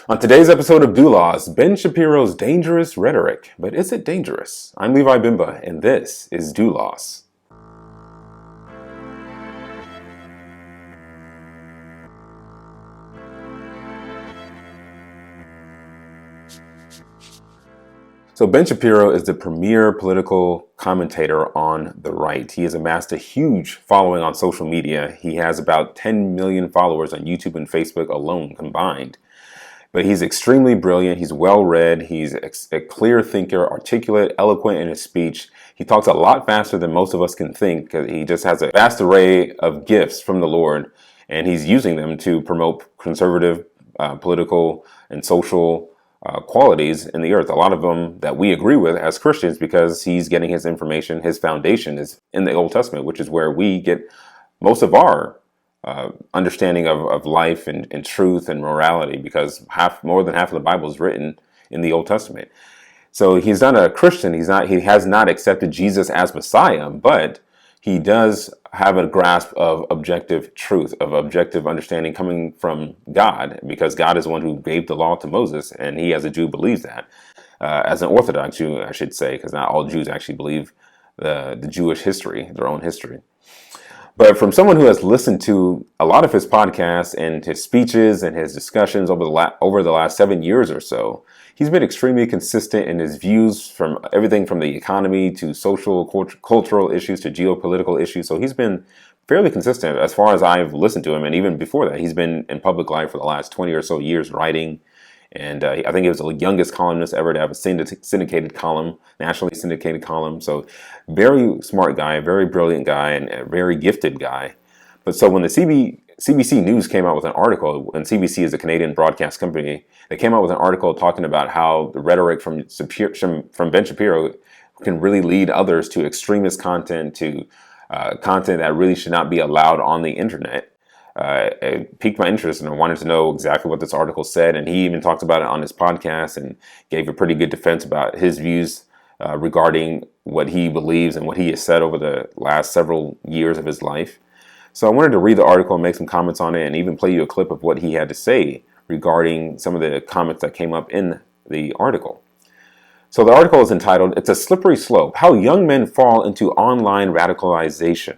On today's episode of Doulas, Ben Shapiro's dangerous rhetoric. But is it dangerous? I'm Levi Bimba, and this is Doulas. So Ben Shapiro is the premier political commentator on the right. He has amassed a huge following on social media. He has about 10 million followers on YouTube and Facebook alone combined. But he's extremely brilliant. He's well-read. He's a clear thinker, articulate, eloquent in his speech. He talks a lot faster than most of us can think because he just has a vast array of gifts from the Lord, and he's using them to promote conservative political and social qualities in the earth. A lot of them that we agree with as Christians because he's getting his information, his foundation is in the Old Testament, which is where we get most of our understanding of life and truth and morality, because more than half of the Bible is written in the Old Testament. So he's not a Christian. He has not accepted Jesus as Messiah, but he does have a grasp of objective truth, of objective understanding coming from God, because God is the one who gave the law to Moses, and he as a Jew believes that. As an Orthodox Jew, I should say, because not all Jews actually believe the Jewish history, their own history. But from someone who has listened to a lot of his podcasts and his speeches and his discussions over the last 7 years or so, he's been extremely consistent in his views from everything from the economy to social, cultural issues to geopolitical issues. So he's been fairly consistent as far as I've listened to him. And even before that, he's been in public life for the last 20 or so years writing. And I think he was the youngest columnist ever to have a syndicated column, nationally syndicated column. So very smart guy, very brilliant guy, and a very gifted guy. But so when the CBC News came out with an article, and CBC is a Canadian broadcast company, they came out with an article talking about how the rhetoric from Ben Shapiro can really lead others to extremist content, to content that really should not be allowed on the internet. It piqued my interest, and I wanted to know exactly what this article said. And he even talked about it on his podcast and gave a pretty good defense about his views regarding what he believes and what he has said over the last several years of his life. So I wanted to read the article and make some comments on it, and even play you a clip of what he had to say regarding some of the comments that came up in the article. So the article is entitled, "It's a Slippery Slope: How Young Men Fall into Online Radicalization."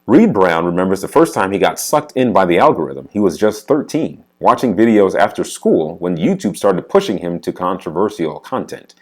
Reed Brown remembers the first time he got sucked in by the algorithm. He was just 13, watching videos after school when YouTube started pushing him to controversial content.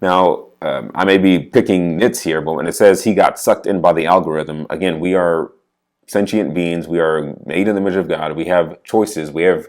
Now, I may be picking nits here, but when it says he got sucked in by the algorithm, again, we are sentient beings. We are made in the image of God. We have choices. We have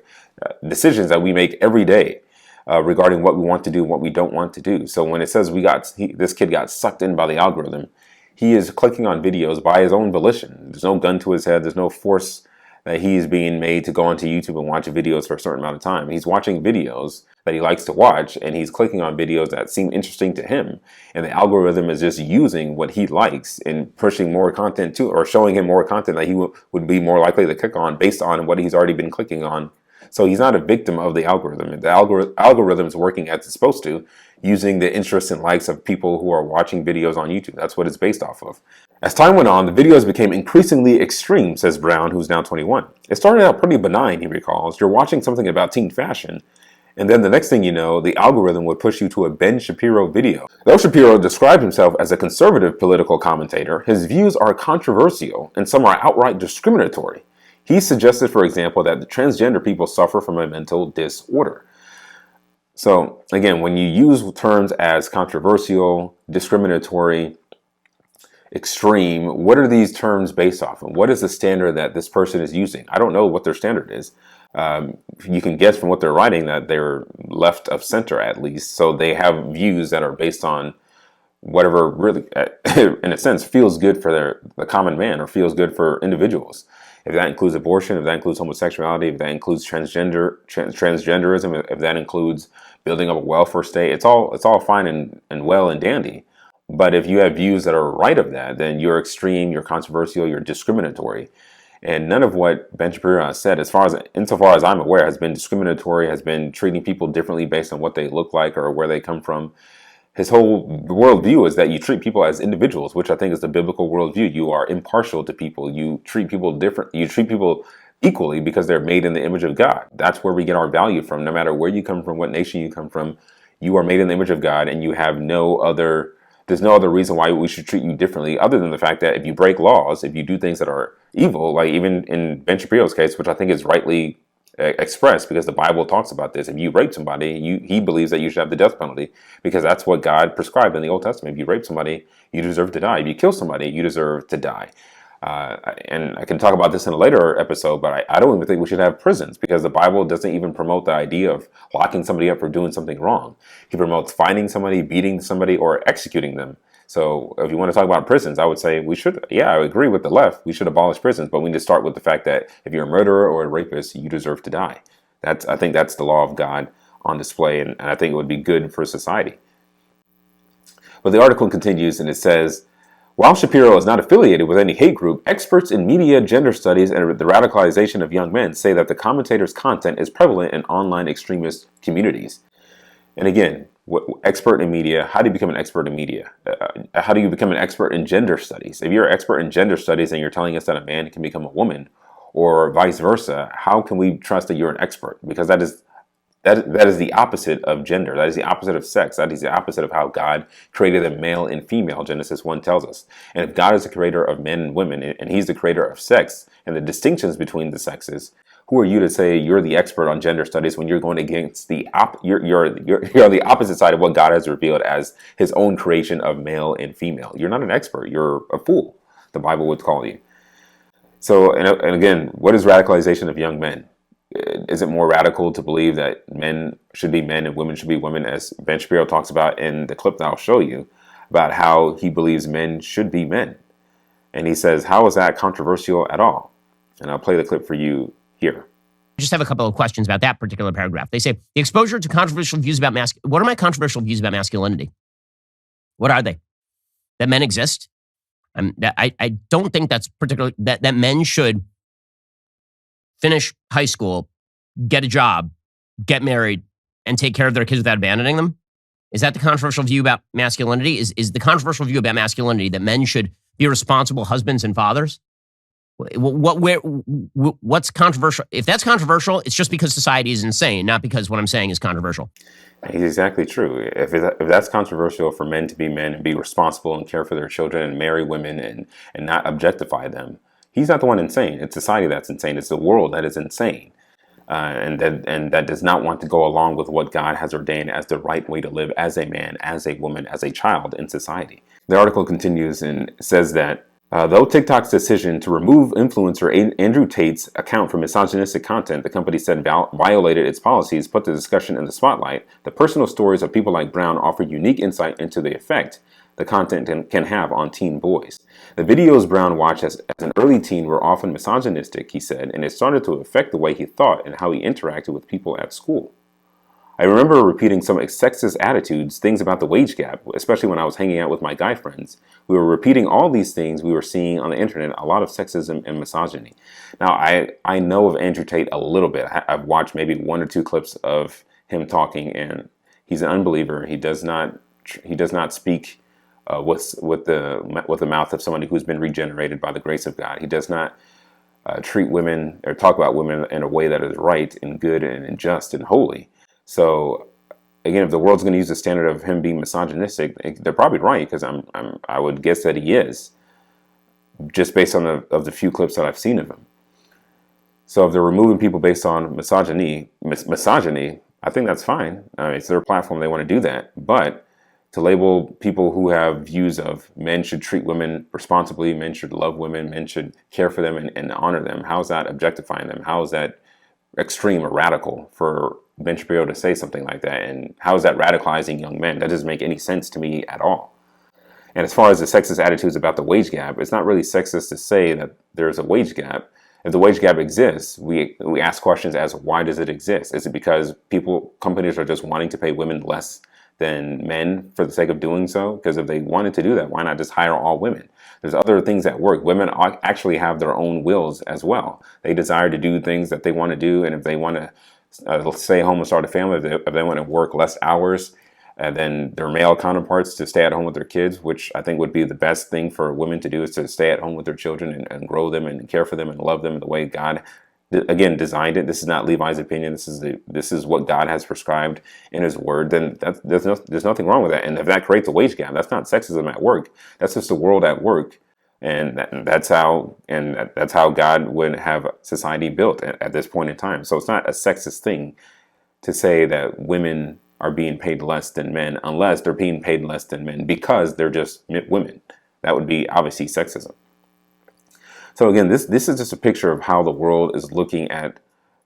decisions that we make every day regarding what we want to do and what we don't want to do. So when it says this kid got sucked in by the algorithm, he is clicking on videos by his own volition. There's no gun to his head. There's no force that he's being made to go onto YouTube and watch videos for a certain amount of time. He's watching videos that he likes to watch, and he's clicking on videos that seem interesting to him. And the algorithm is just using what he likes and pushing more content to, or showing him more content that he would be more likely to click on based on what he's already been clicking on. So he's not a victim of the algorithm. The algorithm is working as it's supposed to, using the interests and likes of people who are watching videos on YouTube. That's what it's based off of. As time went on, the videos became increasingly extreme, says Brown, who's now 21. It started out pretty benign, he recalls. You're watching something about teen fashion, and then the next thing you know, the algorithm would push you to a Ben Shapiro video. Though Shapiro described himself as a conservative political commentator, his views are controversial, and some are outright discriminatory. He suggested, for example, that the transgender people suffer from a mental disorder. So, again, when you use terms as controversial, discriminatory, extreme, what are these terms based off of? What is the standard that this person is using? I don't know what their standard is. You can guess from what they're writing that they're left of center, at least. So they have views that are based on whatever really, in a sense, feels good for the common man, or feels good for individuals. If that includes abortion, if that includes homosexuality, if that includes transgenderism, if that includes building up a welfare state, it's all fine and well and dandy. But if you have views that are right of that, then you're extreme, you're controversial, you're discriminatory. And none of what Ben Shapiro has said, insofar as I'm aware, has been discriminatory, has been treating people differently based on what they look like or where they come from. His whole worldview is that you treat people as individuals, which I think is the biblical worldview. You are impartial to people. You treat people different. You treat people equally because they're made in the image of God. That's where we get our value from. No matter where you come from, what nation you come from, you are made in the image of God, and you have there's no other reason why we should treat you differently other than the fact that if you break laws, if you do things that are evil, like even in Ben Shapiro's case, which I think is rightly expressed because the Bible talks about this. If you rape somebody, he believes that you should have the death penalty because that's what God prescribed in the Old Testament. If you rape somebody, you deserve to die. If you kill somebody, you deserve to die. And I can talk about this in a later episode, but I don't even think we should have prisons because the Bible doesn't even promote the idea of locking somebody up for doing something wrong. He promotes finding somebody, beating somebody, or executing them. So if you want to talk about prisons, I would say we should, I agree with the left. We should abolish prisons, but we need to start with the fact that if you're a murderer or a rapist, you deserve to die. I think that's the law of God on display, and I think it would be good for society. But the article continues and it says, while Shapiro is not affiliated with any hate group, experts in media, gender studies, and the radicalization of young men say that the commentator's content is prevalent in online extremist communities. And again, expert in media, how do you become an expert in media? How do you become an expert in gender studies? If you're an expert in gender studies and you're telling us that a man can become a woman or vice versa, how can we trust that you're an expert? Because that is the opposite of gender. That is the opposite of sex. That is the opposite of how God created a male and female, Genesis 1 tells us. And if God is the creator of men and women, and he's the creator of sex and the distinctions between the sexes, who are you to say you're the expert on gender studies when you're going against you're on the opposite side of what God has revealed as his own creation of male and female? You're not an expert. You're a fool, the Bible would call you. So, and again, what is radicalization of young men? Is it more radical to believe that men should be men and women should be women, as Ben Shapiro talks about in the clip that I'll show you, about how he believes men should be men? And he says, how is that controversial at all? And I'll play the clip for you here. I just have a couple of questions about that particular paragraph. They say, the exposure to controversial views about what are my controversial views about masculinity? What are they? That men exist? I don't think that's particularly, that men should finish high school, get a job, get married, and take care of their kids without abandoning them? Is that the controversial view about masculinity? Is the controversial view about masculinity that men should be responsible husbands and fathers? What's controversial? If that's controversial, it's just because society is insane, not because what I'm saying is controversial. He's exactly true. If that's controversial for men to be men and be responsible and care for their children and marry women and not objectify them, he's not the one insane. It's society that's insane. It's the world that is insane. And that does not want to go along with what God has ordained as the right way to live as a man, as a woman, as a child in society. The article continues and says that though TikTok's decision to remove influencer Andrew Tate's account for misogynistic content, the company said violated its policies, put the discussion in the spotlight, the personal stories of people like Brown offer unique insight into the effect the content can have on teen boys. The videos Brown watched as an early teen were often misogynistic, he said, and it started to affect the way he thought and how he interacted with people at school. I remember repeating some sexist attitudes, things about the wage gap, especially when I was hanging out with my guy friends. We were repeating all these things we were seeing on the internet, a lot of sexism and misogyny. Now, I know of Andrew Tate a little bit. I've watched maybe 1 or 2 clips of him talking, and he's an unbeliever. He does not speak with the mouth of somebody who's been regenerated by the grace of God. He does not treat women or talk about women in a way that is right and good and just and holy. So again, if the world's going to use the standard of him being misogynistic, they're probably right, because I would guess that he is, just based on the few clips that I've seen of him. So if they're removing people based on misogyny, I think that's fine. It's their platform; they want to do that. But to label people who have views of men should treat women responsibly, men should love women, men should care for them and honor them, how is that objectifying them? How is that extreme or radical for Ben Shapiro to say something like that? And how is that radicalizing young men? That doesn't make any sense to me at all. And as far as the sexist attitudes about the wage gap, it's not really sexist to say that there's a wage gap. If the wage gap exists, we ask questions as why does it exist? Is it because companies are just wanting to pay women less than men for the sake of doing so? Because if they wanted to do that, why not just hire all women? There's other things at work. Women actually have their own wills as well. They desire to do things that they want to do, and if they want to stay home and start a family, if they want to work less hours than their male counterparts to stay at home with their kids, which I think would be the best thing for women to do, is to stay at home with their children and grow them and care for them and love them the way God again designed it, this is not Levi's opinion, this is what God has prescribed in his word, then there's nothing wrong with that. And if that creates a wage gap, that's not sexism at work. That's just the world at work. And that's how God would have society built at this point in time. So it's not a sexist thing to say that women are being paid less than men unless they're being paid less than men because they're just women. That would be obviously sexism. So again, this is just a picture of how the world is looking at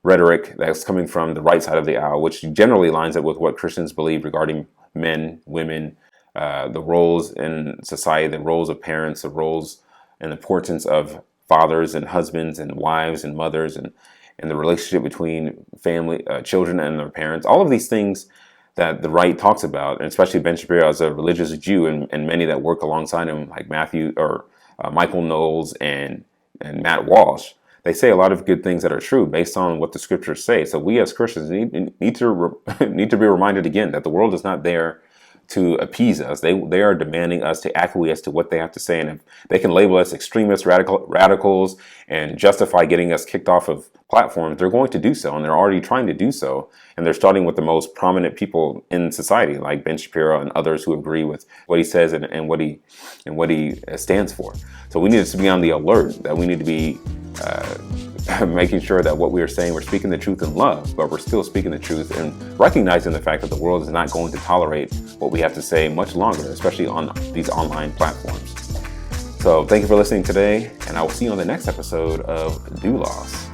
rhetoric that's coming from the right side of the aisle, which generally lines up with what Christians believe regarding men, women, the roles in society, the roles of parents, the roles and the importance of fathers and husbands and wives and mothers, and the relationship between family, children and their parents. All of these things that the right talks about, and especially Ben Shapiro as a religious Jew, and many that work alongside him, like Michael Knowles and Matt Walsh, they say a lot of good things that are true based on what the scriptures say. So we as Christians need to be reminded again that the world is not there to appease us. They are demanding us to acquiesce to what they have to say. And if they can label us extremists, radicals, and justify getting us kicked off of platforms, they're going to do so. And they're already trying to do so. And they're starting with the most prominent people in society, like Ben Shapiro and others who agree with what he says and what he stands for. So we need to be on the alert that we need to be making sure that what we are saying, we're speaking the truth in love, but we're still speaking the truth and recognizing the fact that the world is not going to tolerate what we have to say much longer, especially on these online platforms. So thank you for listening today, and I will see you on the next episode of Do Loss.